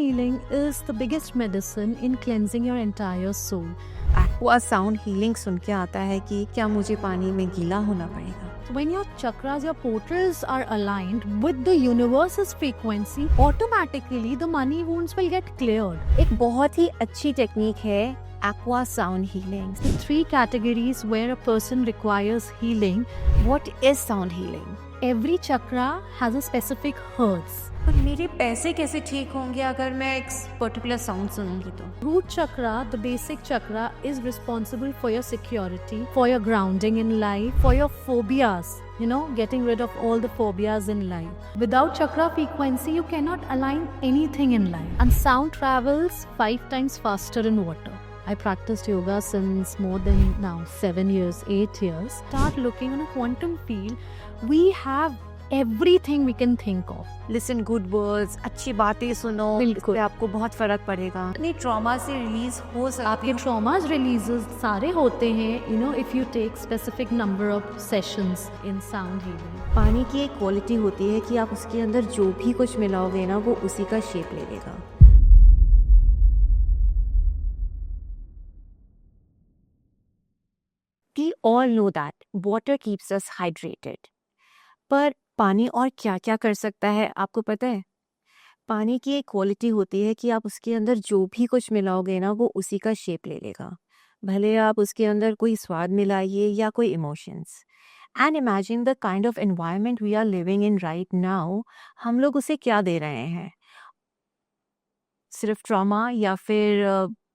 healing is the biggest medicine in cleansing your entire soul. Aqua sound healing सुन के आता है कि क्या मुझे पानी में गीला होना पड़ेगा? So when your chakras, your portals are aligned with the universe's frequency, automatically the money wounds will get cleared. एक बहुत ही अच्छी टेक्निक है aqua sound healing. The 3 categories where a person requires healing. What is sound healing? Every chakra has a specific hertz. पर मेरे पैसे कैसे ठीक होंगे अगर मैं एक पर्टिकुलर साउंड सुनूंगी तो? Root chakra, the basic chakra, is responsible for your security, for your grounding in life, for your phobias, getting rid of all the phobias in life. Without chakra frequency, you cannot align anything in life. And sound travels 5 times faster in water. I practiced yoga since more than now 7 years, 8 years. Start looking on a quantum field. We have everything we can think of. Listen good words, अच्छी बातें सुनो, बिल्कुल। इससे आपको बहुत फर्क पड़ेगा। अपनी ट्रॉमा से रिलीज हो सकते आपके traumas releases सारे होते हैं, if you take specific number of sessions in sound healing. पानी की एक क्वालिटी होती है कि आप उसके अंदर जो भी कुछ मिलाओगे ना वो उसी का शेप ले लेगा। We all know that water keeps us hydrated. पर पानी और क्या क्या कर सकता है आपको पता है? पानी की एक क्वालिटी होती है कि आप उसके अंदर जो भी कुछ मिलाओगे ना वो उसी का शेप ले लेगा, भले आप उसके अंदर कोई स्वाद मिलाइए या कोई emotions. And imagine the kind of environment we are living in right now. हम लोग उसे क्या दे रहे हैं? सिर्फ ट्रॉमा या फिर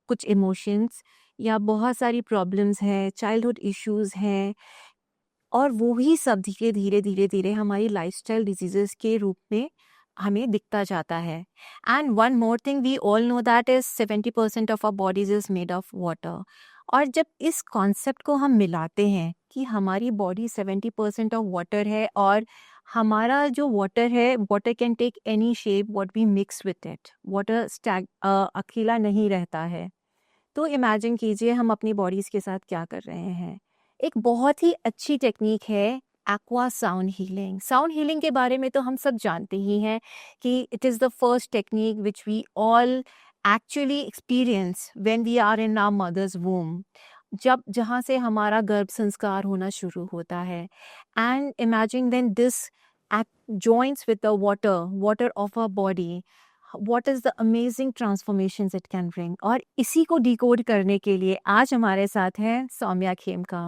कुछ इमोशंस या बहुत सारी प्रॉब्लम्स हैं, चाइल्डहुड इश्यूज हैं, और वो ही सब धीरे धीरे धीरे धीरे हमारी लाइफस्टाइल डिजीजेस के रूप में हमें दिखता जाता है। And one more thing we all know that is 70% of our bodies is made of water. और जब इस कॉन्सेप्ट को हम मिलाते हैं कि हमारी बॉडी 70% ऑफ वाटर है और हमारा जो वाटर है, water can take any shape what we mix with it. Water अकेला नहीं रहता है। तो इमेजिन कीजिए हम अपनी बॉडीज के साथ क्या कर रहे हैं। एक बहुत ही अच्छी टेक्निक है aqua sound healing. Sound healing के बारे में तो हम सब जानते ही हैं कि it is the first technique which we all actually experience when we are in our mother's womb, जहाँ से हमारा गर्भ संस्कार होना शुरू होता है। And imagine then this joints with the water of our body, what is the amazing transformations it can bring। और इसी को डिकोड करने के लिए आज हमारे साथ हैं Saumya Khemka.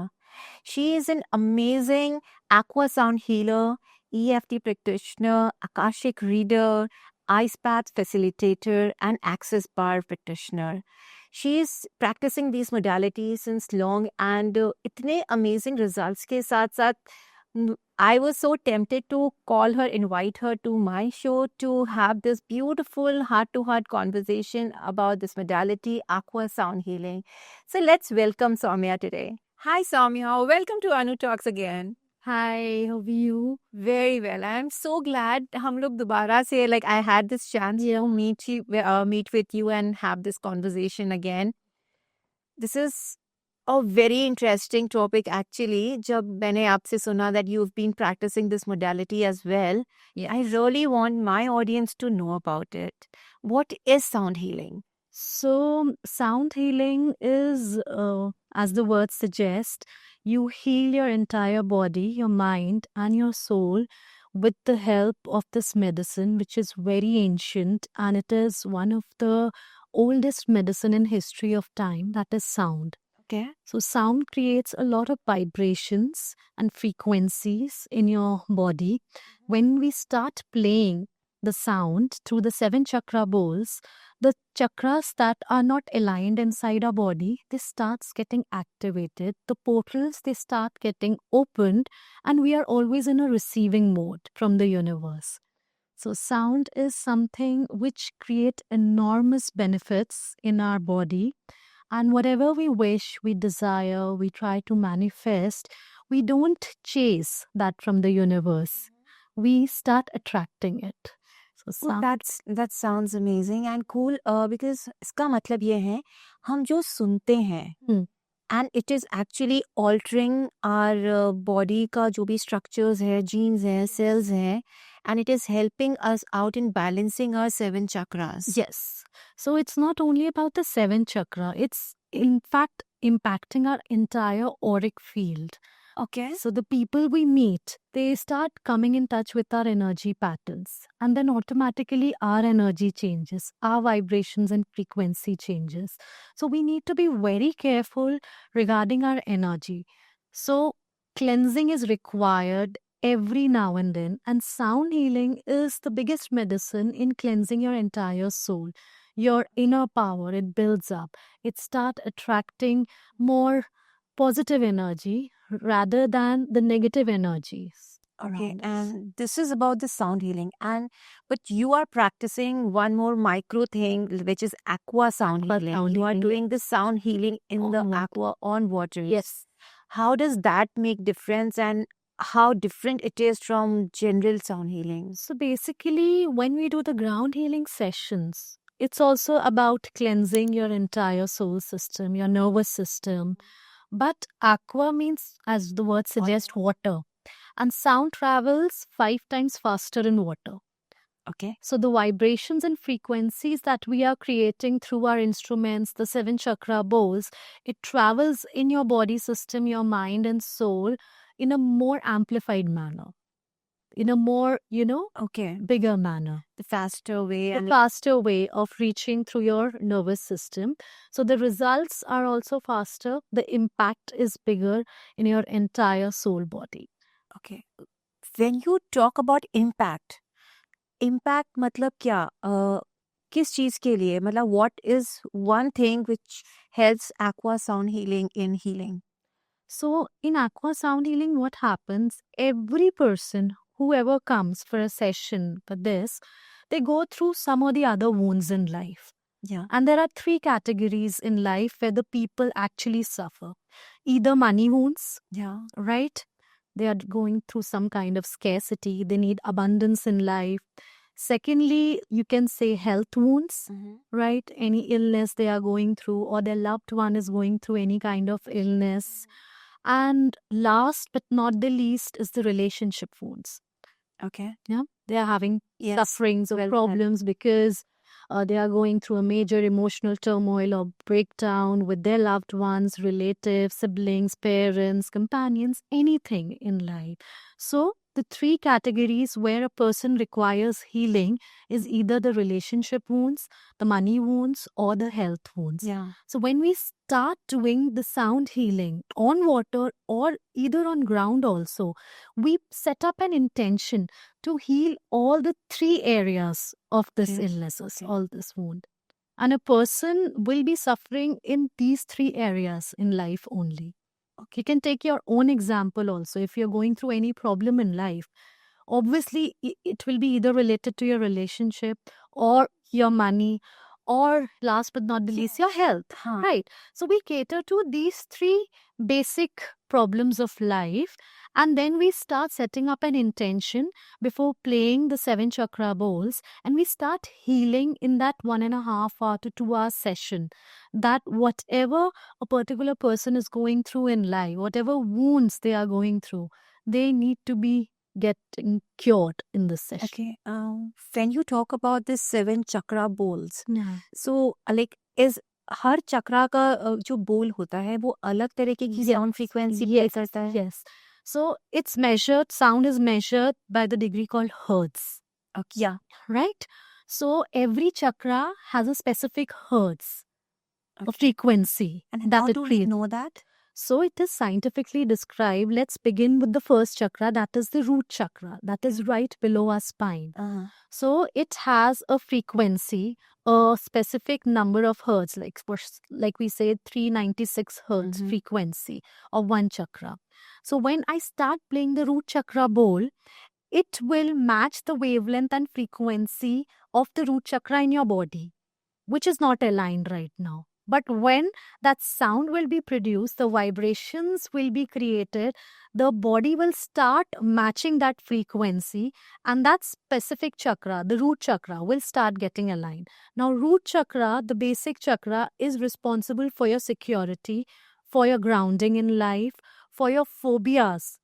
She is an amazing aqua sound healer, EFT practitioner, Akashic reader, ice bath facilitator, and access bar practitioner. She is practicing these modalities since long, and इतने amazing results के साथ साथ I was so tempted to call her, invite her to my show to have this beautiful heart-to-heart conversation about this modality, aqua sound healing. So let's welcome Soumya today. Hi Soumya, welcome to Anu Talks again. Hi, how are you? Very well. I'm so glad हम लोग दोबारा से I had this chance to meet with you and have this conversation again. This is a very interesting topic actually. जब मैंने आपसे सुना that you've been practicing this modality as well, Yeah. I really want my audience to know about it. What is sound healing? So, sound healing is, as the word suggests, you heal your entire body, your mind, and your soul with the help of this medicine, which is very ancient, and it is one of the oldest medicine in history of time, that is sound. Okay. So sound creates a lot of vibrations and frequencies in your body. When we start playing the sound through the 7 chakra bowls, the chakras that are not aligned inside our body, they starts getting activated. The portals, they start getting opened, and we are always in a receiving mode from the universe. So sound is something which create enormous benefits in our body. And whatever we wish, we desire, we try to manifest, we don't chase that from the universe. We start attracting it. So Oh, that sounds amazing and cool because इसका मतलब ये है हम जो सुनते हैं Hmm. and it is actually altering our body का जो भी structures है, genes है, cells है, and it is helping us out in balancing our 7 chakras. Yes. So it's not only about the 7th chakra, it's in fact impacting our entire auric field. Okay. So the people we meet, they start coming in touch with our energy patterns, and then automatically our energy changes, our vibrations and frequency changes. So we need to be very careful regarding our energy. So cleansing is required every now and then, and sound healing is the biggest medicine in cleansing your entire soul. Your inner power, it builds up. It start attracting more positive energy rather than the negative energies. Okay, around us. and this is about the sound healing, and but you are practicing one more micro thing, which is aqua sound Aqua healing. sound You are healing. doing the sound healing in the On water. aqua on water. Yes. How does that make difference, and how different it is from general sound healing? So basically, when we do the ground healing sessions, it's also about cleansing your entire soul system, your nervous system. But aqua means, as the word suggests, water. And sound travels 5 times faster in water. Okay. So the vibrations and frequencies that we are creating through our instruments, the 7 chakra bowls, it travels in your body system, your mind and soul in a more amplified manner, in a more, Okay. bigger manner. The faster way, The and faster way of reaching through your nervous system. So the results are also faster. The impact is bigger in your entire soul body. okay. When you talk about impact मतलब क्या? किस चीज के लिए? मतलब what is one thing which helps aqua sound healing in healing? So, in aqua sound healing, what happens? Every person, whoever comes for a session for this, they go through some or the other wounds in life. Yeah. And there are 3 categories in life where the people actually suffer. Either money wounds, Yeah. right? They are going through some kind of scarcity, they need abundance in life. Secondly, you can say health wounds, right? Any illness they are going through, or their loved one is going through any kind of illness. And last but not the least is the relationship wounds. Okay. Yeah, they are having Yes. sufferings or Well said. problems because they are going through a major emotional turmoil or breakdown with their loved ones, relatives, siblings, parents, companions, anything in life. So, the 3 categories where a person requires healing is either the relationship wounds, the money wounds, or the health wounds. Yeah. So, when we start doing the sound healing on water or either on ground also, we set up an intention to heal all the 3 areas of this Okay. illnesses, Okay. all this wound. And a person will be suffering in these 3 areas in life only. You can take your own example also. If you're going through any problem in life, obviously it will be either related to your relationship or your money, or last but not the least, your health. Huh. Right. So we cater to these 3 basic problems of life, and then we start setting up an intention before playing the 7 chakra bowls, and we start healing in that 1.5 hour to 2 hour session. That whatever a particular person is going through in life, whatever wounds they are going through, they need to be getting cured in this session. Okay. When you talk about this 7 chakra bowls, Yeah. so like is हर चक्रा का जो बोल होता है वो अलग तरीके की sound frequency play Yes, करता है? yes. So it's measured, sound is measured by the degree called hertz, Okay. Yeah. right? So every chakra has a specific hertz, a Okay. frequency And that how it do we creates. know that? So it is scientifically described. Let's begin with the first chakra, that is the root chakra, that is right below our spine. So it has a frequency, a specific number of hertz, like we say 396 hertz Mhm. frequency of one chakra. So when I start playing the root chakra bowl, it will match the wavelength and frequency of the root chakra in your body, which is not aligned right now. But when that sound will be produced, the vibrations will be created, the body will start matching that frequency, and that specific chakra, the root chakra, will start getting aligned. Now, root chakra, the basic chakra, is responsible for your security, for your grounding in life, for your phobias,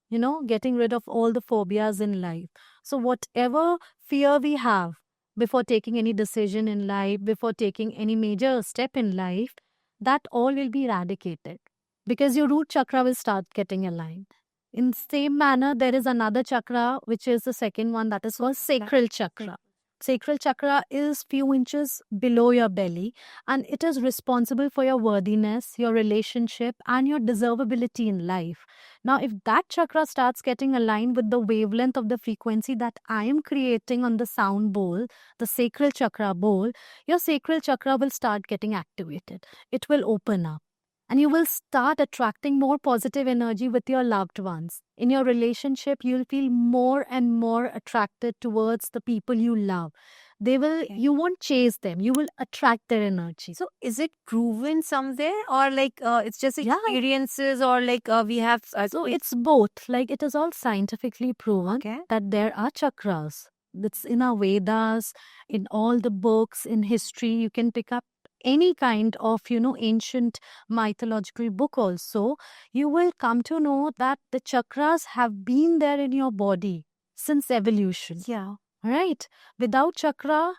getting rid of all the phobias in life. So, whatever fear we have before taking any decision in life, before taking any major step in life, that all will be eradicated because your root chakra will start getting aligned. In same manner, there is another chakra, which is the second one, that is called sacral chakra. Sacral chakra is few inches below your belly, and it is responsible for your worthiness, your relationship, and your deservability in life. Now, if that chakra starts getting aligned with the wavelength of the frequency that I am creating on the sound bowl, the sacral chakra bowl, your sacral chakra will start getting activated. It will open up. And you will start attracting more positive energy with your loved ones. In your relationship, you'll feel more and more attracted towards the people you love. You won't chase them, you will attract their energy. So is it proven somewhere, or like it's just Yeah. experiences, or like we have So it's both. Like, it is all scientifically proven Okay. that there are chakras. That's in our Vedas, in all the books, in history. You can pick up any kind of, ancient mythological book also. You will come to know that the chakras have been there in your body since evolution. Yeah. Right? Without chakra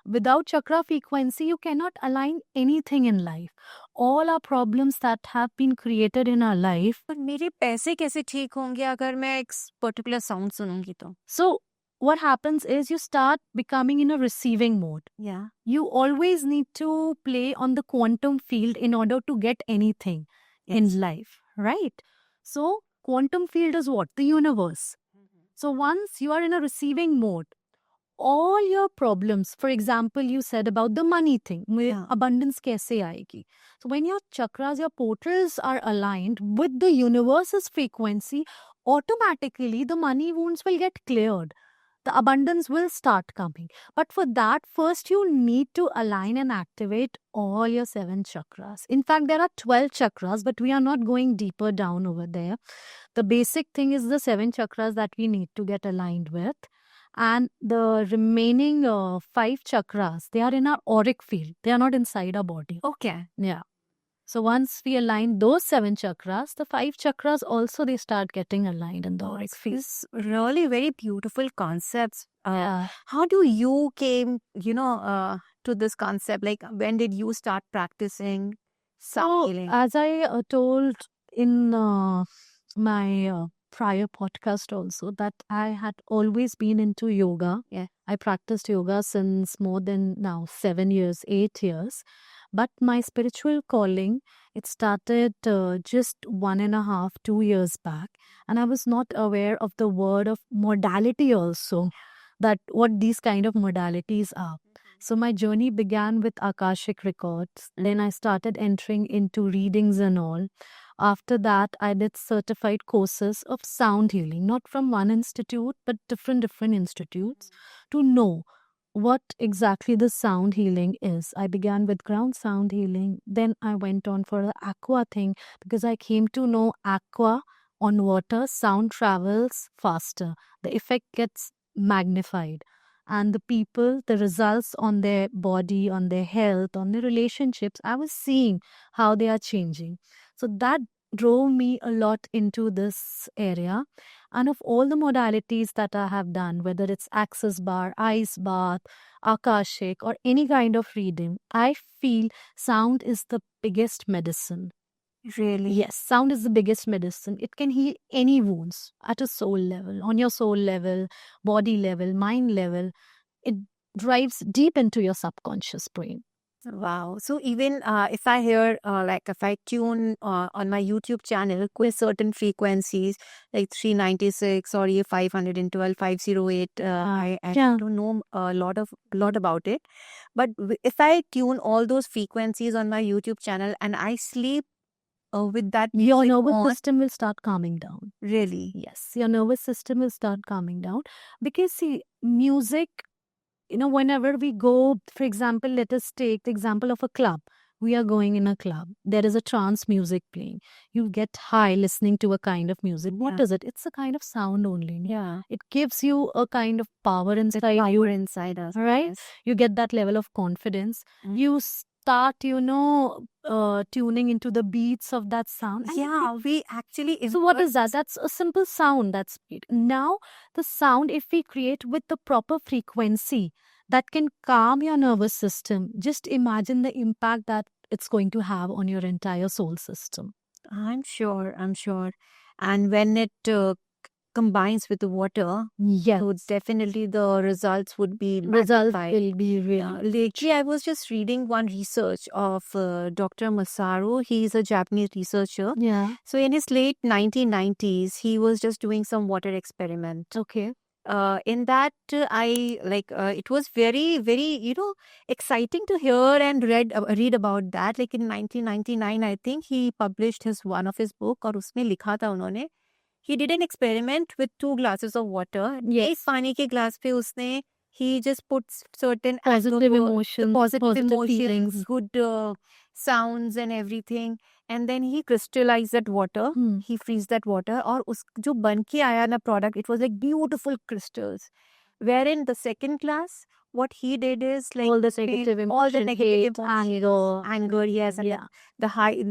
frequency, you cannot align anything in life. All our problems that have been created in our life. पर मेरे पैसे कैसे ठीक होंगे अगर मैं एक particular sound सुनूंगी तो? So what happens is you start becoming in a receiving mode. Yeah. You always need to play on the quantum field in order to get anything in life, right? So quantum field is what? The universe. So once you are in a receiving mode, all your problems, for example, you said about the money thing, Yeah. abundance kaise aayegi? So when your chakras, your portals are aligned with the universe's frequency, automatically the money wounds will get cleared. The abundance will start coming. But for that, first you need to align and activate all your 7 chakras. In fact, there are 12 chakras, but we are not going deeper down over there. The basic thing is the 7 chakras that we need to get aligned with. And the remaining 5 chakras, they are in our auric field. They are not inside our body. Okay. Yeah. So once we align those 7 chakras, the 5 chakras also, they start getting aligned in the auric field. It's really very beautiful concepts. Yeah. How do you came, to this concept? Like, when did you start practicing sound So, healing? as I told in my prior podcast also, that I had always been into yoga. Yeah. I practiced yoga since more than now 7 years, 8 years. But my spiritual calling, it started just 1.5, 2 years back. And I was not aware of the word of modality also, that what these kind of modalities are. So my journey began with Akashic records. Then I started entering into readings and all. After that, I did certified courses of sound healing, not from one institute, but different institutes, to know what exactly the sound healing is. I began with ground sound healing. Then I went on for the aqua thing, because I came to know aqua on water, sound travels faster. The effect gets magnified. And the people, the results on their body, on their health, on their relationships, I was seeing how they are changing. So that drove me a lot into this area. And of all the modalities that I have done, whether it's access bar, ice bath, Akashic, or any kind of reading, I feel sound is the biggest medicine. Really? Yes, sound is the biggest medicine. It can heal any wounds at a soul level, on your soul level, body level, mind level. It drives deep into your subconscious brain. Wow. So even if I hear, like if I tune on my YouTube channel with certain frequencies, like 396 or 512, 508, I Yeah. don't know a lot about it. But if I tune all those frequencies on my YouTube channel and I sleep with that Your music nervous on, system will start calming down. really? Yes, your nervous system will start calming down. Because, see, music, whenever we go, for example, let us take the example of a club. We are going in a club. There is a trance music playing. You get high listening to a kind of music. What Yeah. is it? It's a kind of sound only. Yeah. It gives you a kind of power The inside power you. inside us. Right? Yes. You get that level of confidence. Mm. You start, tuning into the beats of that sound. And Yeah, we actually so what is that? invert- That's a simple sound that's beat. Now, the sound, if we create with the proper frequency that can calm your nervous system, just imagine the impact that it's going to have on your entire soul system. I'm sure. And when it combines with the water, Yes. so definitely the results would be Result magnified. will be really. Lately, I was just reading one research of Dr. Masaru. He's a Japanese researcher. Yeah. So in his late 1990s, he was just doing some water experiment. Okay. In that, it was very, very, exciting to hear and read about that. Like in 1999, I think he published one of his book, और उसमें लिखा था उन्होंने. He did an experiment with 2 glasses of water. Yes. एक पानी के glass पे उसने he just puts certain Positive emotions, positive emotions, feelings. good sounds and everything, and then he crystallized that water. He freeze that water, और उस जो बन के आया ना product, it was like beautiful crystals. Wherein the second glass, what he did is like All the negative emotions, all the negative hate, anger, yes, and yeah.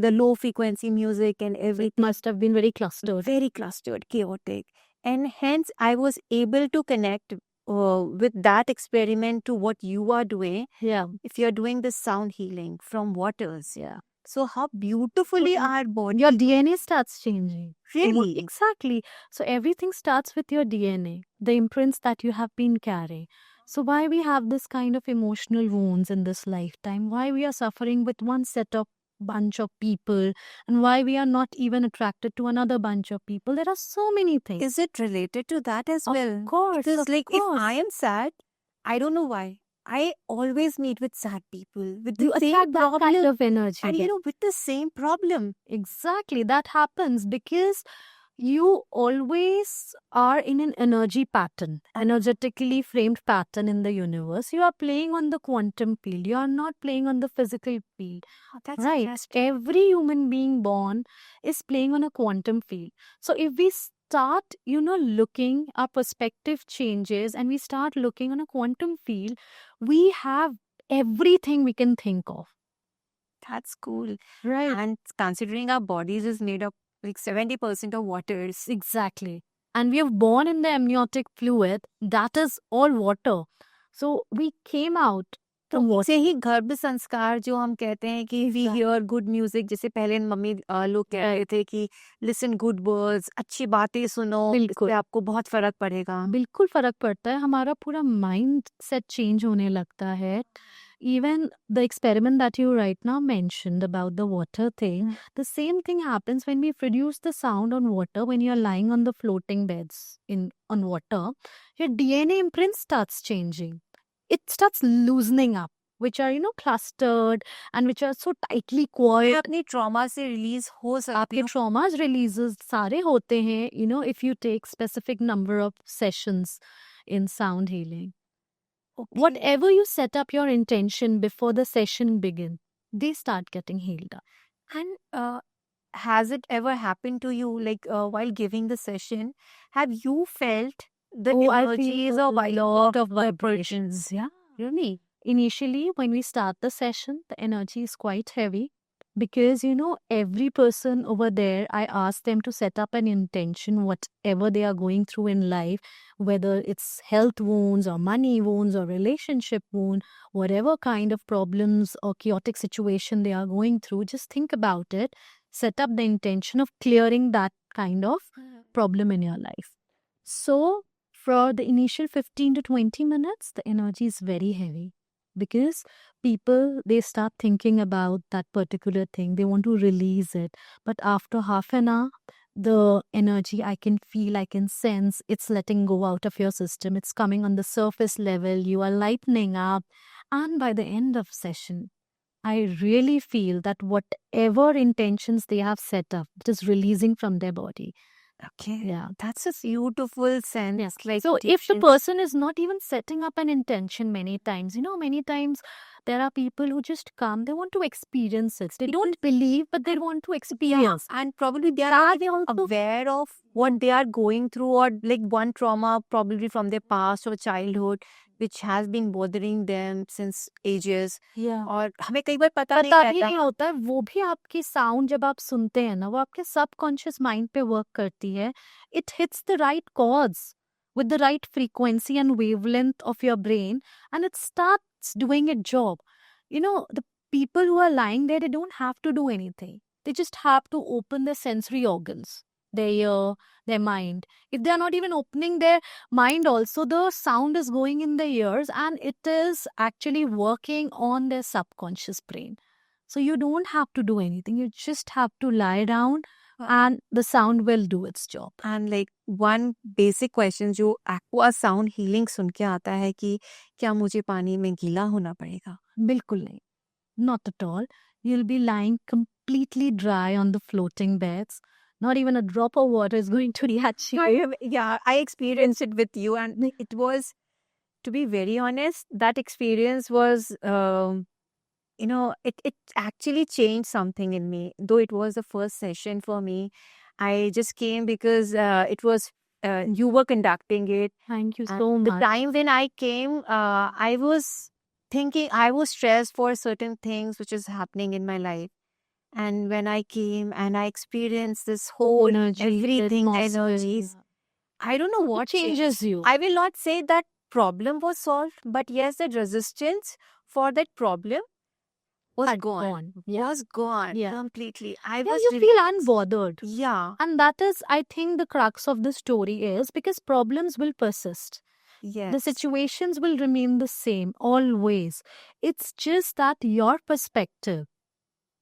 the low frequency music and everything. It must have been very clustered. Very clustered, chaotic, and hence I was able to connect with that experiment to what you are doing. Yeah. If you're doing the sound healing from waters, Yeah. so how beautifully our body. Your DNA starts changing. Really? Exactly. So everything starts with your DNA, the imprints that you have been carrying. So why we have this kind of emotional wounds in this lifetime? Why we are suffering with one set of bunch of people, and why we are not even attracted to another bunch of people? There are so many things. Is it related to that as well? Of course. Because Of like course. if I am sad, I don't know why. I always meet with sad people with You the same attract that kind problem, of energy. and then. with the same problem. Exactly. That happens because you always are in an energy pattern, energetically framed pattern in the universe. You are playing on the quantum field. You are not playing on the physical field. Oh, that's Right. interesting. Every human being born is playing on a quantum field. So if we start, looking, our perspective changes and we start looking on a quantum field, we have everything we can think of. That's cool. Right. And considering our bodies is made up like 70% of waters. Exactly. And we are born in the amniotic fluid. That is all water. So we came out तो from water. से ही गर्भ संस्कार जो हम कहते हैं कि we hear good music, जैसे पहले मम्मी लोग कह रहे थे कि लिसन गुड वर्ड्स, अच्छी बातें सुनो, बिल्कुल। इससे आपको बहुत फर्क पड़ेगा. बिल्कुल फर्क पड़ता है. हमारा पूरा माइंड सेट चेंज होने लगता है. Even the experiment that you right now mentioned about the water thing, the same thing happens when we produce the sound on water. When you're lying on the floating beds on water, your DNA imprint starts changing. It starts loosening up, which are clustered and which are so tightly coiled. अपने trauma से release हो सकते आपके हो. traumas releases सारे होते हैं, if you take specific number of sessions in sound healing. Okay. Whatever you set up your intention before the session begins, they start getting healed up. And has it ever happened to you, like while giving the session, have you felt the I energies feel of a lot of vibrations. Yeah. Really? Initially, when we start the session, the energy is quite heavy because, every person over there, I ask them to set up an intention, whatever they are going through in life, whether it's health wounds or money wounds or relationship wound, whatever kind of problems or chaotic situation they are going through, just think about it. Set up the intention of clearing that kind of problem in your life. So, for the initial 15 to 20 minutes, the energy is very heavy because people, they start thinking about that particular thing. They want to release it. But after half an hour, the energy I can feel, I can sense, it's letting go out of your system. It's coming on the surface level. You are lightening up. And by the end of session, I really feel that whatever intentions they have set up, it is releasing from their body. Okay. Yeah. That's a beautiful sense. Yeah. Like So if the teaching- person is not even setting up an intention many times, many times there are people who just come, they want to experience it. They don't believe, but they want to experience. and probably they are aware of what they are going through, or like one trauma probably from their past or childhood, which has been bothering them since ages. Yeah. और हमें कई बार पता नहीं पता भी रहता. नहीं होता है, वो भी आपकी साउंड जब आप सुनते हैं ना, वो आपके सबकॉन्शियस माइंड पे वर्क करती है. It hits the right chords with the right frequency and wavelength of your brain, and it starts doing its job. The people who are lying there, they don't have to do anything. They just have to open their sensory organs, their ear, their mind. If they are not even opening their mind also, the sound is going in their ears and it is actually working on their subconscious brain. So you don't have to do anything. You just have to lie down and the sound will do its job. And like one basic question जो aqua sound healing सुन के आता है कि क्या मुझे पानी में गीला होना पड़ेगा? बिल्कुल नहीं. Not at all. You'll be lying completely dry on the floating beds. Not even a drop of water is going to touch you. Yeah, I experienced it with you, and it was, to be very honest, that experience was, it actually changed something in me. Though it was the first session for me, I just came because it was you were conducting it. Thank you And so the much. time when I came, I was thinking, I was stressed for certain things which is happening in my life. And when I came and I experienced this whole Energy, everything, atmosphere, energies, I don't know it what changed. changes you. I will not say that problem was solved, but yes, that resistance for that problem was Had gone. gone. Yeah. Was gone Yeah. completely. I Yeah, was you feel unbothered. yeah. And that is, I think, the crux of the story is because problems will persist. Yes. The situations will remain the same always. It's just that your perspective,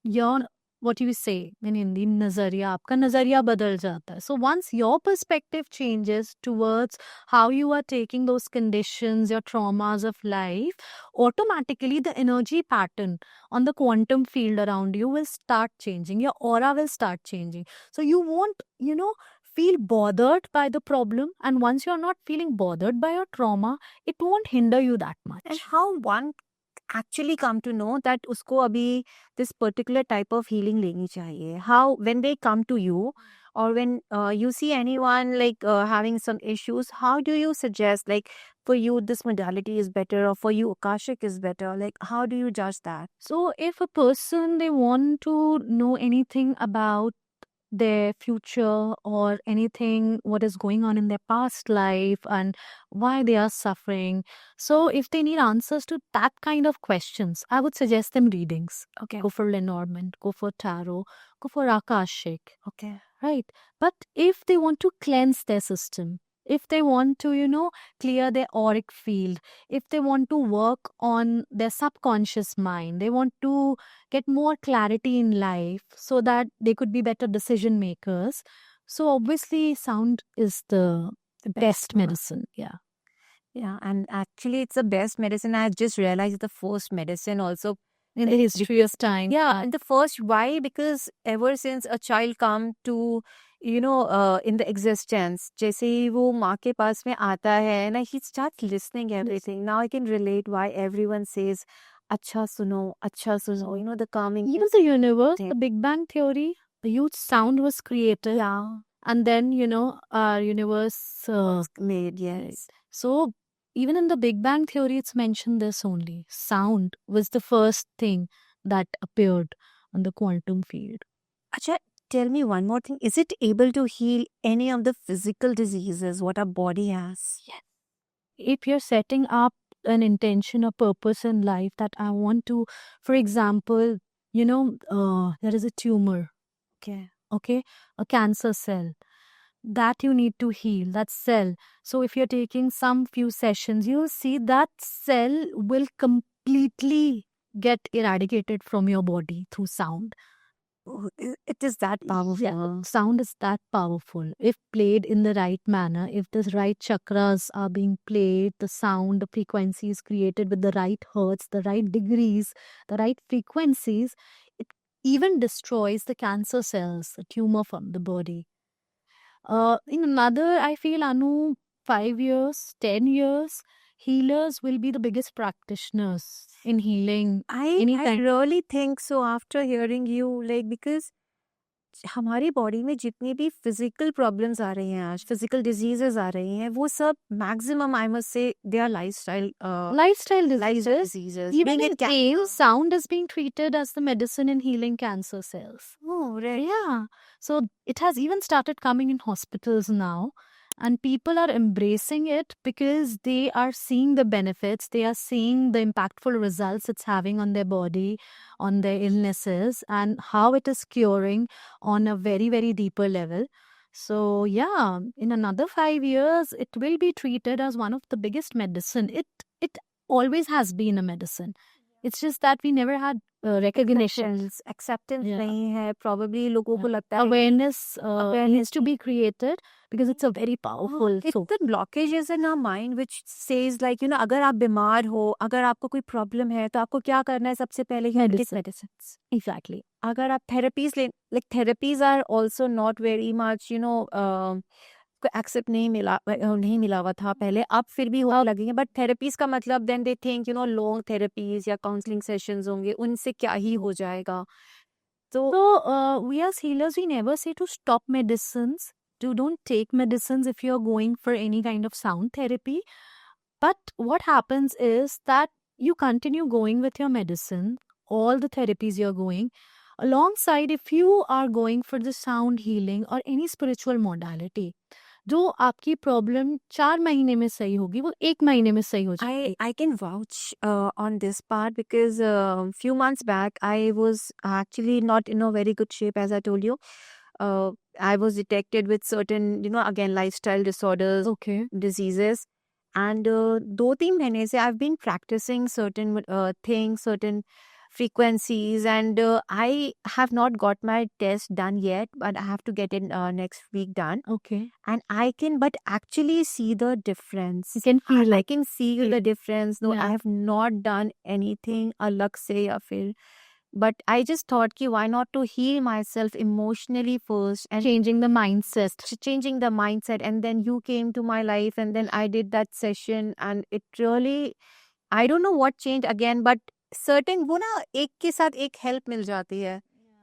your what you say in Hindi, nazariya, आपका नजरिया बदल जाता है. So once your perspective changes towards how you are taking those conditions, your traumas of life, automatically the energy pattern on the quantum field around you will start changing. Your aura will start changing. So you won't, feel bothered by the problem. And once you're not feeling bothered by your trauma, it won't hinder you that much. And how one actually come to know that उसको अभी this particular type of healing लेनी चाहिए? How when they come to you or when you see anyone like having some issues, how do you suggest like for you this modality is better or for you Akashic is better? Like how do you judge that? So if a person, they want to know anything about their future or anything what is going on in their past life and why they are suffering, so if they need answers to that kind of questions, I would suggest them readings. Okay. Go for Lenormand, go for tarot, go for Akashic. Okay. Right. But if they want to cleanse their system, if they want to, clear their auric field, if they want to work on their subconscious mind, they want to get more clarity in life so that they could be better decision makers. So obviously sound is the best one. medicine. Yeah. Yeah, and actually it's the best medicine. I just realized the first medicine also In the history of time. yeah, and the first why? Because ever since a child come to in the existence, जैसे ही वो माँ के पास में आता है ना, he starts listening everything. Now I can relate why everyone says अच्छा सुनो, the calming. Even the universe, thing. the Big Bang Theory, a huge sound was created. Yeah, And then, our universe made yes. So even in the Big Bang Theory, it's mentioned this only. Sound was the first thing that appeared on the quantum field. Acha, tell me one more thing. Is it able to heal any of the physical diseases what our body has? Yes. If you're setting up an intention or purpose in life that I want to, for example, there is a tumor. Okay, a cancer cell that you need to heal, that cell. So if you're taking some few sessions, you'll see that cell will completely get eradicated from your body through sound. Oh, it is that powerful. Yeah, sound is that powerful. If played in the right manner, if the right chakras are being played, the sound, the frequency is created with the right hertz, the right degrees, the right frequencies, it even destroys the cancer cells, the tumor from the body. In another, I feel, Anu, 5 years, 10 years, healers will be the biggest practitioners in healing. I really think so after hearing you, like, because हमारी body में जितनी भी physical problems आ रही हैं आज, physical diseases आ रही हैं, वो सब maximum I must say they are Lifestyle lifestyle diseases. diseases. Even Being in it can. pain, sound is being treated as the medicine in healing cancer cells. Oh, right. Yeah. So it has even started coming in hospitals now. And people are embracing it because they are seeing the benefits. They are seeing the impactful results it's having on their body, on their illnesses, and how it is curing on a very, very deeper level. So, yeah, in another 5 years, it will be treated as one of the biggest medicine. It always has been a medicine. It's just that we never had recognition. Acceptance Yeah. नहीं है, probably लोगों को लगता है Awareness needs awareness to be created because it's a very powerful it's tool. the blockages in our mind which says like अगर आप बीमार हो, अगर आपको कोई प्रॉब्लम है तो आपको क्या करना है? सबसे पहले Medicine. medicines. Exactly. अगर आप therapies ले like therapies are also not very much accept नहीं मिला हुआ था पहले, अब फिर भी होने लगेंगे, बट थेरेपीज का मतलब then they think long therapies या काउंसलिंग सेशंस होंगे, उनसे क्या ही हो जाएगा. So, we as healers, we never say to stop medicines. Don't take medicines if you're going for any kind of sound therapy. But what happens is that you continue going with your medicine, all the therapies you're going. Alongside, if you are going for the sound healing or any spiritual modality, जो आपकी problem 4 महीने में सही होगी वो 1 महीने में सही हो जाएगी. I can vouch on this part because few months back I was actually not in a very good shape, as I told you. I was detected with certain again lifestyle disorders, Okay. diseases, and 2-3 महीने से I've been practicing certain things, certain frequencies, and I have not got my test done yet, but I have to get it next week done. Okay. And I can but actually see the difference. You can feel I it. can see the difference, though Yeah. I have not done anything अलग से या फिर, but I just thought कि why not to heal myself emotionally first and Changing the mindset. changing the mindset. And then you came to my life and then I did that session and it really, I don't know what changed again, but certain वो ना एक के साथ एक help मिल जाती है.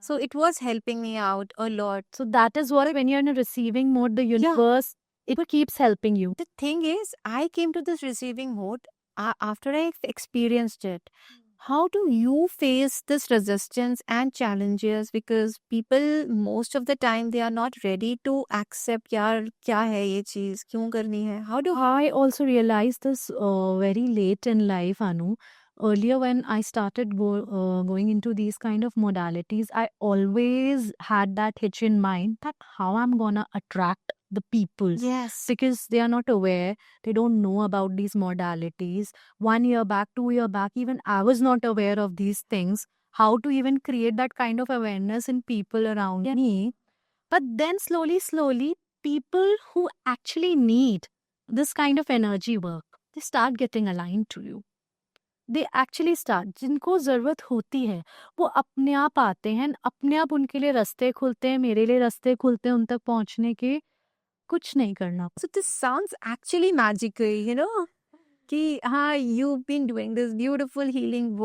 So it was helping me out a lot. So that is what, when you're in a receiving mode, the universe, it keeps helping you. The thing is, I came to this receiving mode after I experienced it. How do you face this resistance and challenges? Because people, most of the time, they are not ready to accept, यार क्या है ये चीज, क्यों करनी है? How do I also realized this very late in life, Anu. Earlier, when I started going into these kind of modalities, I always had that hitch in mind that how I'm gonna attract the people. Yes. Because they are not aware, they don't know about these modalities. 1 year back, 2 year back, even I was not aware of these things. How to even create that kind of awareness in people around me. But then slowly, people who actually need this kind of energy work, they start getting aligned to you. They actually start, जिनको ज़रूरत होती है वो अपने आप आते हैं, अपने आप उनके लिए रास्ते खुलते हैं, मेरे लिए रास्ते खुलते हैं उन तक पहुंचने के. कुछ नहीं करना. So this sounds actually magical, कि हाँ, you've been doing this beautiful healing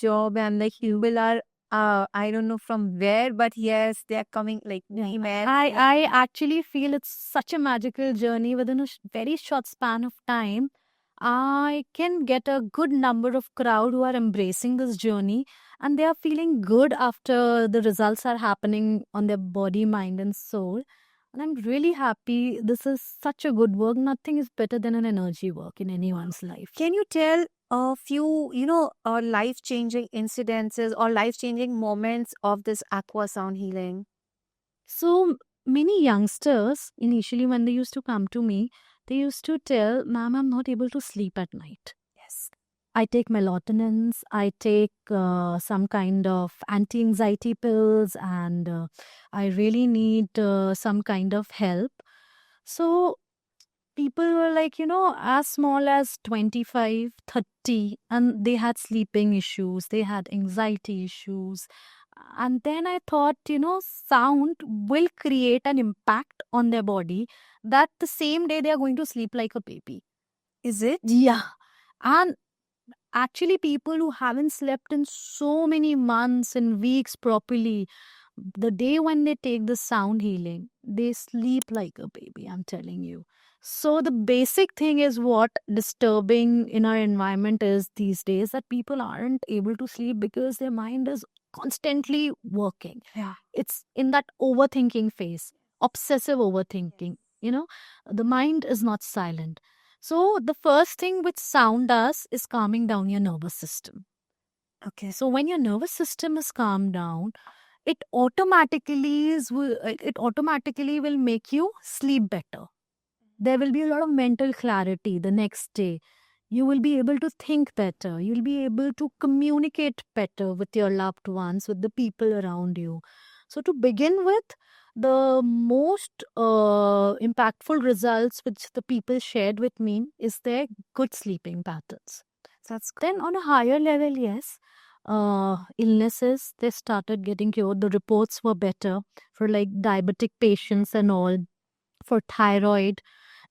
job and like people are I don't know from where, but yes, they are coming like emails. I actually feel it's such a magical journey. Within a very short span of time, I can get a good number of crowd who are embracing this journey and they are feeling good after the results are happening on their body, mind and soul. And I'm really happy. This is such a good work. Nothing is better than an energy work in anyone's life. Can you tell a few, life-changing incidences or life-changing moments of this aqua sound healing? So many youngsters, initially when they used to come to me, they used to tell, ma'am, I'm not able to sleep at night. Yes. I take melatonins, I take some kind of anti-anxiety pills, and I really need some kind of help. So people were like, as small as 25, 30, and they had sleeping issues, they had anxiety issues. And then I thought, sound will create an impact on their body that the same day they are going to sleep like a baby. Is it? Yeah. And actually, people who haven't slept in so many months and weeks properly, The day when they take the sound healing, they sleep like a baby, I'm telling you. So the basic thing is what disturbing in our environment is these days, that people aren't able to sleep because their mind is constantly working. Yeah. It's in that overthinking phase, obsessive overthinking. You know, the mind is not silent. So the first thing which sound does is calming down your nervous system. Okay. So when your nervous system is calmed down, it automatically will make you sleep better. There will be a lot of mental clarity the next day. You will be able to think better. You'll be able to communicate better with your loved ones, with the people around you. So, to begin with, the most impactful results which the people shared with me is their good sleeping patterns. That's good. Then, on a higher level, yes, illnesses they started getting cured. The reports were better for like diabetic patients and all. For thyroid,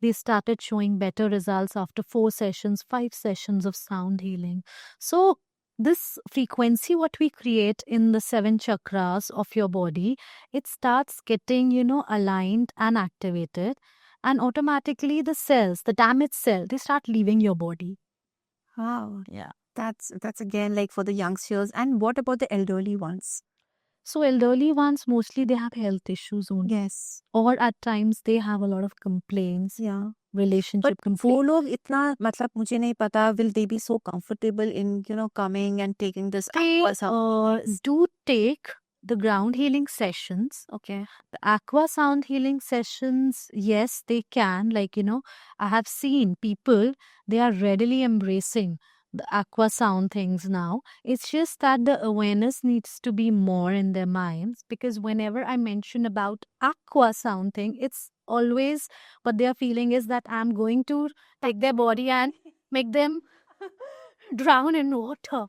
they started showing better results after 4 sessions, 5 sessions of sound healing. So, this frequency, what we create in the 7 chakras of your body, it starts getting, aligned and activated. And automatically, the cells, the damaged cell, they start leaving your body. Wow. Yeah. That's again like for the youngsters. And what about the elderly ones? So, elderly ones mostly they have health issues only. Yes. Or at times they have a lot of complaints, Yeah. relationship But complaints. वो लोग इतना मतलब मुझे नहीं पता will they be so comfortable in coming and taking this They aqua sound? do take the ground healing sessions. Okay. The aqua sound healing sessions, yes, they can. I have seen people, they are readily embracing the aqua sound things now. It's just that the awareness needs to be more in their minds, because whenever I mention about aqua sound thing, it's always what they are feeling is that I'm going to take their body and make them drown in water.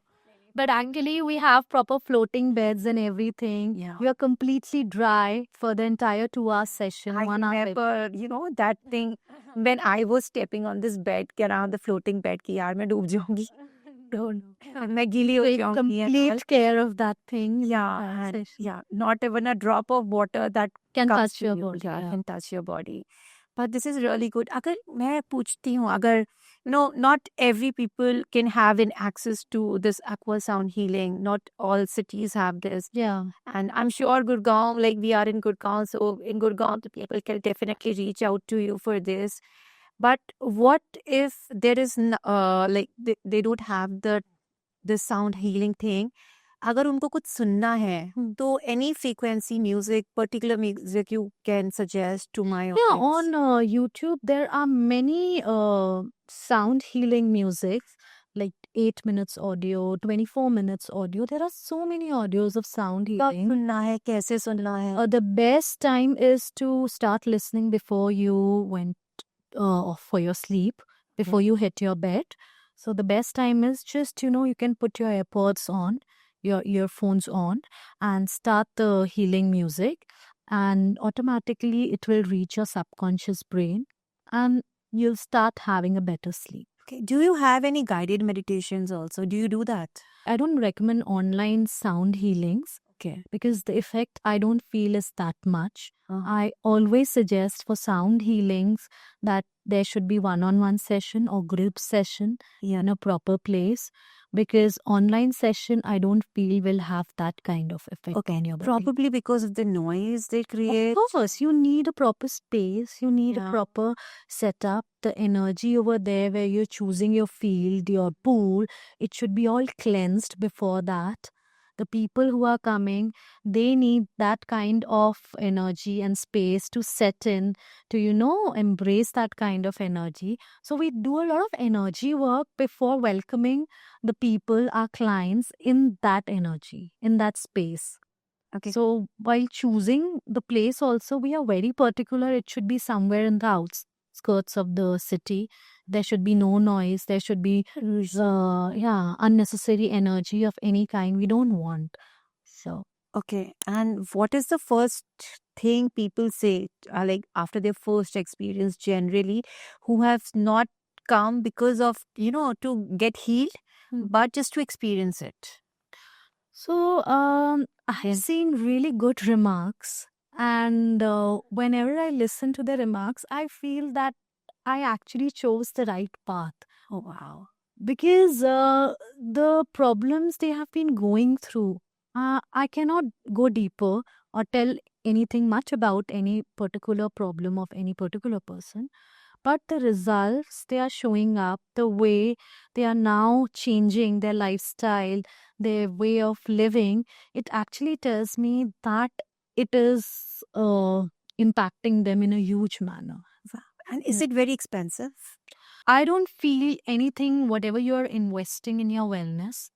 But actually, we have proper floating beds and everything. Yeah. You are completely dry for the entire 2 hour session. I 1 hour. remember, that thing when I was stepping on this bed, around the floating bed, कि यार मैं डूब जाऊंगी. Don't know. मैं गीली हो Take जाऊंगी and all. complete care of that thing. Yeah, and session. yeah, not even a drop of water that Can comes touch to your you. body. Yeah, Yeah. can touch your body. But this is really good. अगर मैं पूछती हूँ, अगर not every people can have an access to this aqua sound healing. Not all cities have this. Yeah. And I'm sure Gurgaon, like we are in Gurgaon, so in Gurgaon, the people can definitely reach out to you for this. But what if there is like they don't have the sound healing thing? अगर उनको कुछ सुनना है, तो any frequency music, particular music you can suggest to my Yeah, audience? on YouTube, there are many sound healing musics, like 8 minutes audio, 24 minutes audio. There are so many audios of sound कब healing. सुनना है, कैसे सुनना है? The best time is to start listening before you went for your sleep, before you hit your bed. So the best time is just, you can put your AirPods on, your earphones on, and start the healing music, and automatically it will reach your subconscious brain and you'll start having a better sleep. Okay. Do you have any guided meditations also? Do you do that? I don't recommend online sound healings. Okay. Because the effect I don't feel is that much. I always suggest for sound healings that there should be one-on-one session or group session in a proper place, because online session I don't feel will have that kind of effect on your body. Probably because of the noise they create. Of course, you need a proper space, you need a Yeah. proper setup, the energy over there where you're choosing your field, your pool, it should be all cleansed before that. The people who are coming, they need that kind of energy and space to set in, to, embrace that kind of energy. So we do a lot of energy work before welcoming the people, our clients, in that energy, in that space. Okay. So while choosing the place also, we are very particular. It should be somewhere in the outskirts of the city. There should be no noise. There should be unnecessary energy of any kind. We don't want. So Okay. And what is the first thing people say, like after their first experience generally, who have not come because of, to get healed, but just to experience it? So, I've Yes. seen really good remarks, and whenever I listen to the remarks, I feel that I actually chose the right path Oh, wow. because the problems they have been going through, I cannot go deeper or tell anything much about any particular problem of any particular person, but the results they are showing up, the way they are now changing their lifestyle, their way of living, it actually tells me that it is impacting them in a huge manner. Wow. And is it very expensive? I don't feel anything, whatever you're investing in your wellness,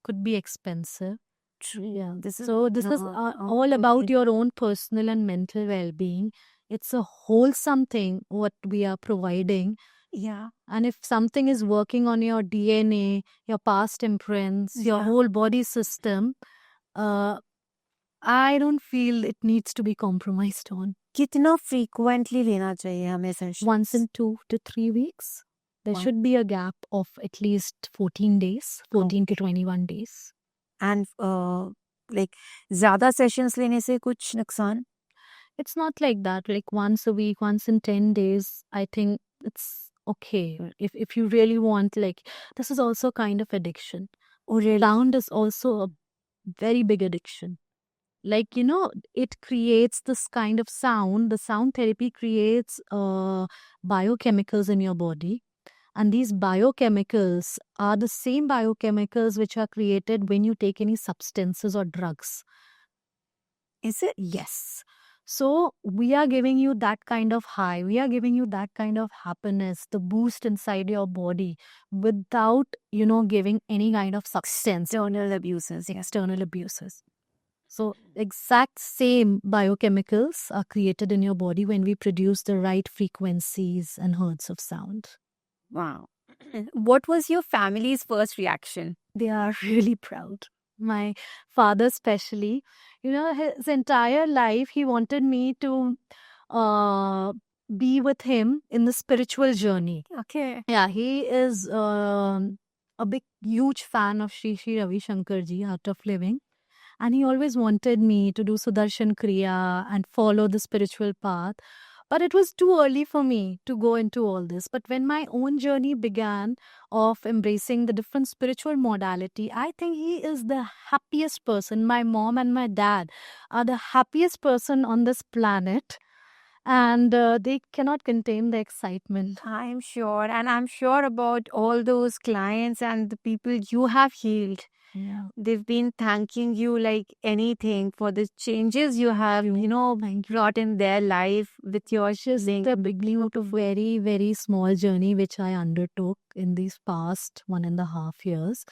could be expensive. True. Yeah. This is So this is all about your own personal and mental well-being. It's a wholesome thing what we are providing. yeah. And if something is working on your DNA, your past imprints, your Yeah. whole body system, I don't feel it needs to be compromised on. कितना frequently लेना चाहिए हमें session? Once in 2 to 3 weeks, there Wow. should be a gap of at least 14 days, 14 to 21 days. And like ज़्यादा sessions लेने से कुछ नुकसान? It's not like that. Like once a week, once in 10 days, I think it's okay. If you really want, like, this is also kind of addiction. Oh, really? Sound is also a very big addiction. Like, you know, it creates this kind of sound. The sound therapy creates biochemicals in your body. And these biochemicals are the same biochemicals which are created when you take any substances or drugs. Is it? Yes. So we are giving you that kind of high. We are giving you that kind of happiness, the boost inside your body without, you know, giving any kind of substance. External abuses. Yes. External abuses. So exact same biochemicals are created in your body when we produce the right frequencies and hertz of sound. Wow. What was your family's first reaction? They are really proud. My father, especially, you know, his entire life, he wanted me to be with him in the spiritual journey. Okay. Yeah, he is a big, huge fan of Sri Ravi Shankar ji, Art of Living. And he always wanted me to do Sudarshan Kriya and follow the spiritual path. But it was too early for me to go into all this. But when my own journey began of embracing the different spiritual modality, I think he is the happiest person. My mom and my dad are the happiest person on this planet. And they cannot contain the excitement. I'm sure. And I'm sure about all those clients and the people you have healed. Yeah. They've been thanking you like anything for the changes you have, you know, brought in their life with your Just the beginning of a very, very small journey which I undertook in these past 1.5 years.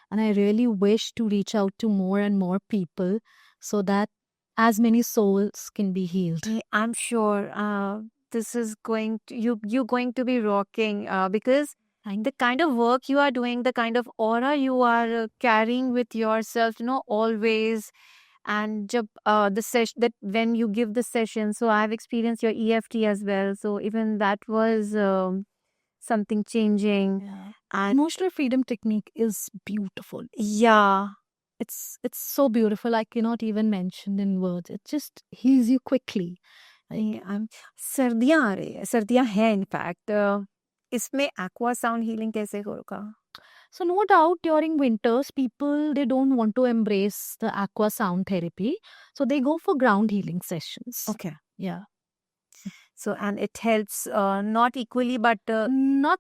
And I really wish to reach out to more and more people so that as many souls can be healed. I'm sure this is going to you're going to be rocking because the kind of work you are doing, the kind of aura you are carrying with yourself, you know, always. And the session that when you give the session, so I've experienced your EFT as well. So even that was something changing. Yeah. And Emotional freedom technique is beautiful. yeah, It's so beautiful. I cannot even mention in words. It just heals you quickly. सर्दियाँ आ रही है, सर्दियाँ हैं in fact इसमें aqua sound healing कैसे होगा? So no doubt during winters, people they don't want to embrace the aqua sound therapy. So they go for ground healing sessions. Okay. Yeah. So and it helps not equally but Not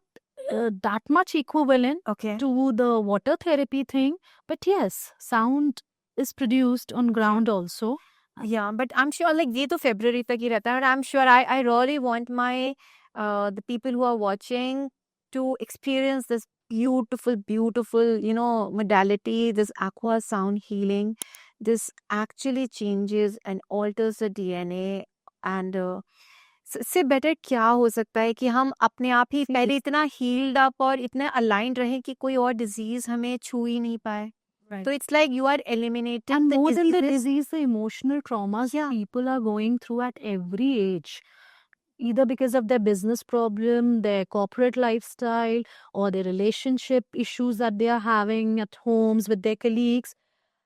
that much equivalent okay. to the water therapy thing. But yes, sound is produced on ground also. Yeah, but I'm sure like ये तो February तक ही रहता है. But I'm sure I really want my the people who are watching to experience this beautiful, you know, modality, this aqua sound healing. This actually changes and alters the DNA and इससे better क्या हो सकता है कि हम अपने आप ही पहले इतना हील्ड अप और इतना अलाइंड रहें कि कोई और डिजीज हमें छू ही नहीं पाए. Right. So it's like you are eliminating And the more than the diseases. disease, the emotional traumas Yeah. people are going through at every age. Either because of their business problem, their corporate lifestyle, or their relationship issues that they are having at homes with their colleagues.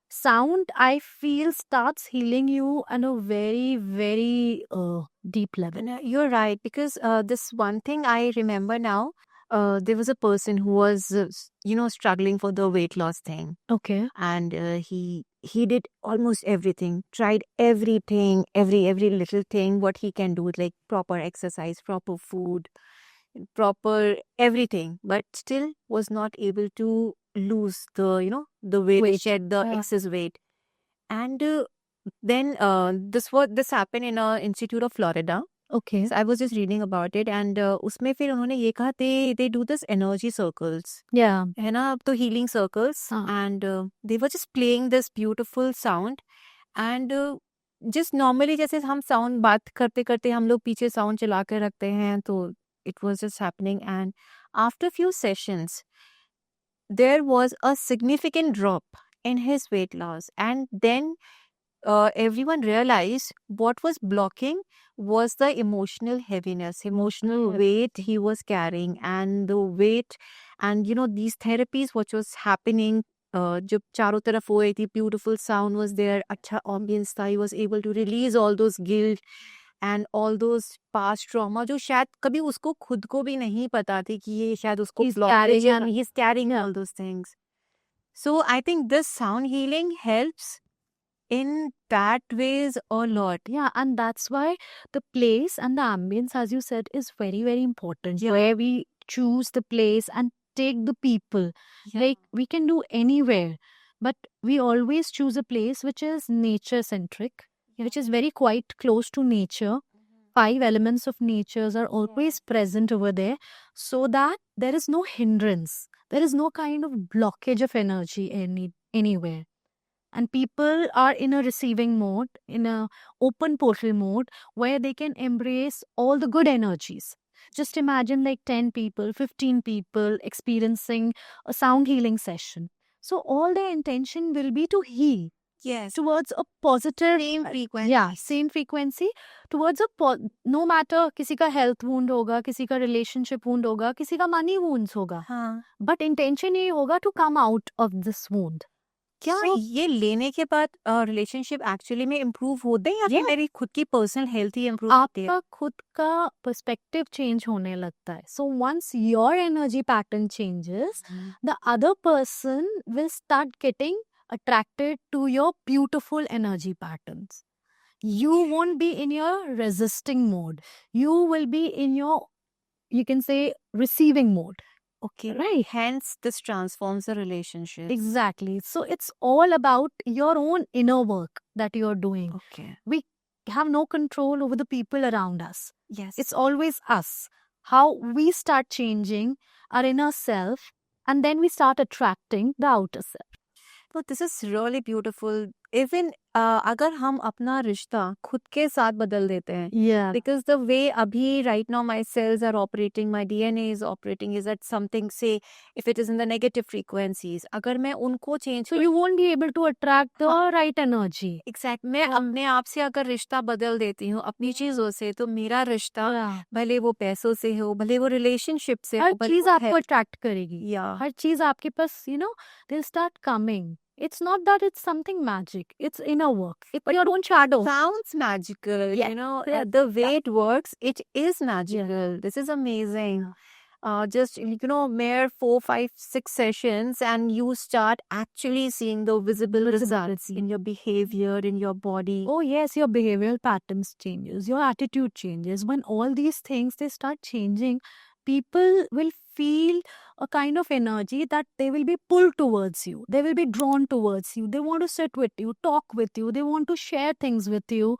sound, I feel, starts healing you on a very, very deep level. No, you're right, because this one thing I remember now, there was a person who was, struggling for the weight loss thing, Okay. and he did almost everything, tried everything, every little thing what he can do, like proper exercise, proper food, proper everything, but still was not able to lose the weight, Weight. shed the Yeah. excess weight. And then this happened in a institute of Florida. Okay. So I was just reading about it, and उसमें फिर उन्होंने ये कहा, they do this energy circles, Yeah. है ना, तो healing circles, हाँ. and they were just playing this beautiful sound, and just normally जैसे हम sound बात करते करते हम लोग पीछे sound चला कर रखते हैं, तो it was just happening, and after few sessions there was a significant drop in his weight loss, and then everyone realized what was blocking was the emotional heaviness, emotional weight he was carrying, and the weight, and these therapies what was happening, जब चारों तरफ हो रही थी, beautiful sound was there, अच्छा ambience था, he was able to release all those guilt and all those past trauma जो शायद कभी उसको खुद को भी नहीं पता थी कि ये शायद उसको He's blockage carrying है, an- and he's carrying Yeah. all those things. So I think this sound healing helps in that ways a lot. Yeah, and that's why the place and the ambience, as you said, is very, very important. Yeah. Where we choose the place and take the people. Like, we can do anywhere, but we always choose a place which is nature centric, which is very quite close to nature. 5 elements of natures are always present over there, so that there is no hindrance. There is no kind of blockage of energy anywhere. And people are in a receiving mode, in a open portal mode, where they can embrace all the good energies. Just imagine like 10 people, 15 people experiencing a sound healing session. So all their intention will be to heal Yes. towards a positive, Same frequency. yeah, same frequency, towards no matter किसी का health wound होगा, किसी का relationship wound होगा, किसी का money wounds होगा, हाँ. but intention ये होगा to come out of this wound. क्या So- ये लेने के बाद रिलेशनशिप एक्चुअली में इम्प्रूव होते हैं, या फिर Yeah. मेरी खुद की पर्सनल हेल्थ ही इम्प्रूव होती है? आपका खुद का पर्सपेक्टिव चेंज होने लगता है. So once your energy pattern changes, the other person will start getting attracted to your beautiful energy patterns. You won't be in your resisting mode. You will be in your, you can say, receiving mode. Okay. Right. Hence, this transforms the relationship. Exactly. So it's all about your own inner work that you're doing. Okay. We have no control over the people around us. Yes. It's always us. How we start changing our inner self, and then we start attracting the outer self. So this is really beautiful. Even अगर हम अपना रिश्ता खुद के साथ बदल देते हैं, Yeah. because the way अभी right now my cells are operating, my DNA is operating, is at something, say if it is in the negative frequencies, अगर मैं उनको change So you won't be able to attract the हाँ. right energy. exact मैं अपने आप से अगर रिश्ता बदल देती हूँ अपनी चीजों से, तो मेरा रिश्ता Yeah. भले वो पैसों से हो, भले वो रिलेशनशिप से हर हो, भले चीज वो आपको अट्रैक्ट करेगी. या हर चीज आपके पास, they'll start coming. It's not that it's something magic. It's inner work. It's your own shadow. sounds magical. Yes, yes, The way it works, it is magical. This is amazing. Just mere 4, 5, 6 sessions, and you start actually seeing the visible results Visibility. in your behavior, in your body. Oh yes, your behavioral patterns changes, your attitude changes. When all these things they start changing, people will feel a kind of energy that they will be pulled towards you. They will be drawn towards you. They want to sit with you, talk with you. They want to share things with you,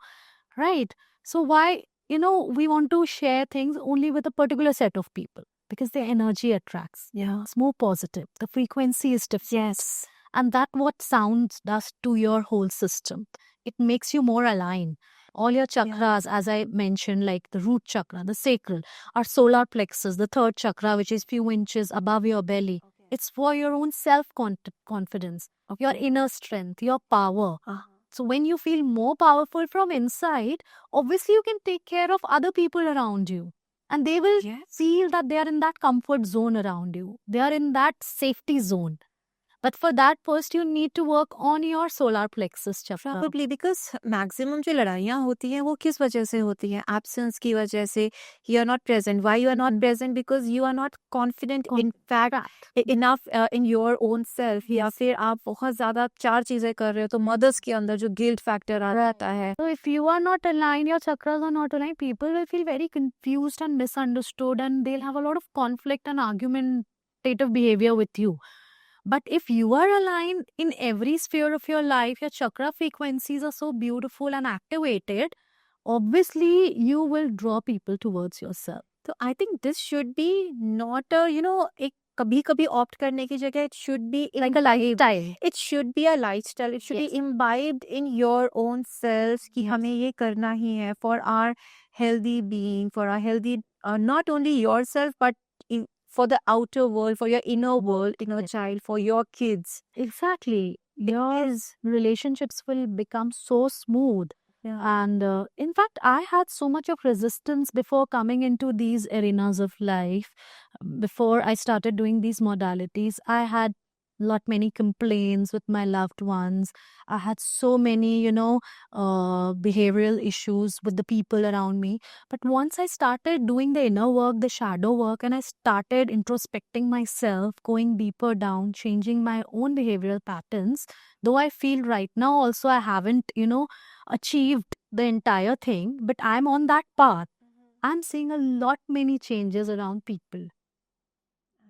right? So why, we want to share things only with a particular set of people, because the energy attracts. Yeah. It's more positive. The frequency is different. Yes. And that what sound does to your whole system. It makes you more aligned. All your chakras, as I mentioned, like the root chakra, the sacral, our solar plexus, the third chakra, which is few inches above your belly. It's for your own self-confidence, your inner strength, your power. So when you feel more powerful from inside, obviously you can take care of other people around you. And they will Yes. feel that they are in that comfort zone around you. They are in that safety zone. But for that, first you need to work on your solar plexus chakra. Probably because maximum जो लड़ाइयाँ होती हैं वो किस वजह से होती हैं? एब्सेंस की वजह से, you are not present. Why you are not present? Because you are not confident in fact enough in your own self. या फिर आप बहुत ज़्यादा 4 चीज़ें कर रहे हो तो मदर्स के अंदर जो गिल्ट फैक्टर आ जाता है. So if you are not aligned, your chakras are not aligned, people will feel very confused and misunderstood, and they'll have a lot of conflict and argumentative behavior with you. But if you are aligned in every sphere of your life, your chakra frequencies are so beautiful and activated, obviously you will draw people towards yourself. तो I think this should be not एक कभी कभी opt करने की जगह it should be Like a lifestyle. It should be a lifestyle. It should be Yes. Imbibed in your own self कि हमें ये करना ही है for our healthy being, for our healthy not only your self but for the outer world, for your inner world, inner child, for your kids. Exactly. Your relationships will become so smooth. Yeah. And in fact, I had so much of resistance before coming into these arenas of life. Before I started doing these modalities, I had many complaints with my loved ones. I had so many, behavioral issues with the people around me. But once I started doing the inner work, the shadow work, and I started introspecting myself, going deeper down, changing my own behavioral patterns, though I feel right now also I haven't, achieved the entire thing, but I'm on that path. I'm seeing a lot many changes around people.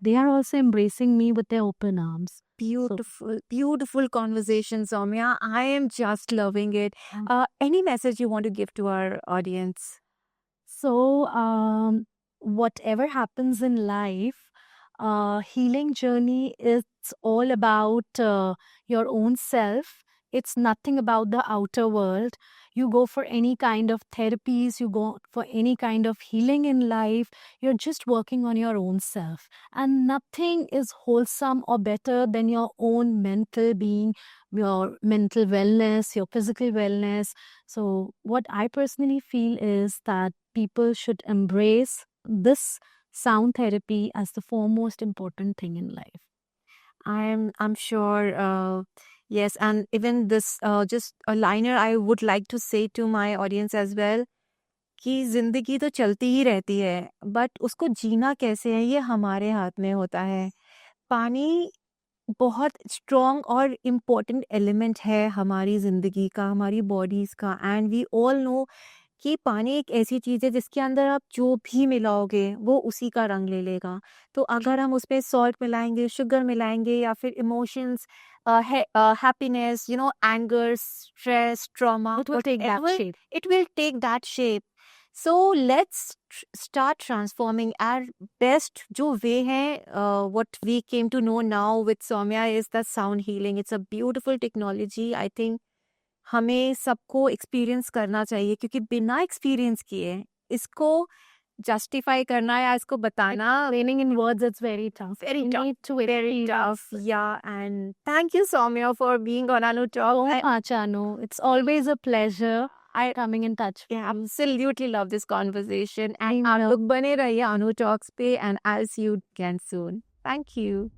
They are also embracing me with their open arms. Beautiful conversation, Soumya. I am just loving it. Any message you want to give to our audience? So, whatever happens in life, healing journey is all about your own self. It's nothing about the outer world. You go for any kind of therapies, you go for any kind of healing in life. You're just working on your own self. And nothing is wholesome or better than your own mental being, your mental wellness, your physical wellness. So, what I personally feel is that people should embrace this sound therapy as the foremost important thing in life. I'm sure. Yes, and even this just a liner I would like to say to my audience as well कि जिंदगी तो चलती ही रहती है but उसको जीना कैसे है ये हमारे हाथ में होता है. पानी बहुत स्ट्रॉन्ग और इम्पोर्टेंट एलिमेंट है हमारी ज़िंदगी का, हमारी बॉडीज़ का. एंड वी ऑल नो कि पानी एक ऐसी चीज़ है जिसके अंदर आप जो भी मिलाओगे वो उसी का रंग ले लेगा. तो अगर हम उसमें सॉल्ट मिलाएंगे, शुगर मिलाएंगे या फिर emotions, happiness, anger, stress, trauma, It will take that whatever, shape. it will take that shape. So let's start transforming. Our best जो way है, what we came to know now with Soumya is the sound healing. It's a beautiful technology. I think हमें सबको experience करना चाहिए क्योंकि बिना experience किए इसको जस्टिफाई करना या इसको बताना Explaining in words, it's very tough. very You tough. need to Very experience tough. Yeah, and thank you, Soumya, for being on Anu Talk. so much, Anu. It's always a pleasure coming in touch. I absolutely love this conversation. I And आप know. लोग बने रहिए Anu Talks पे and I'll see you again soon. Thank you.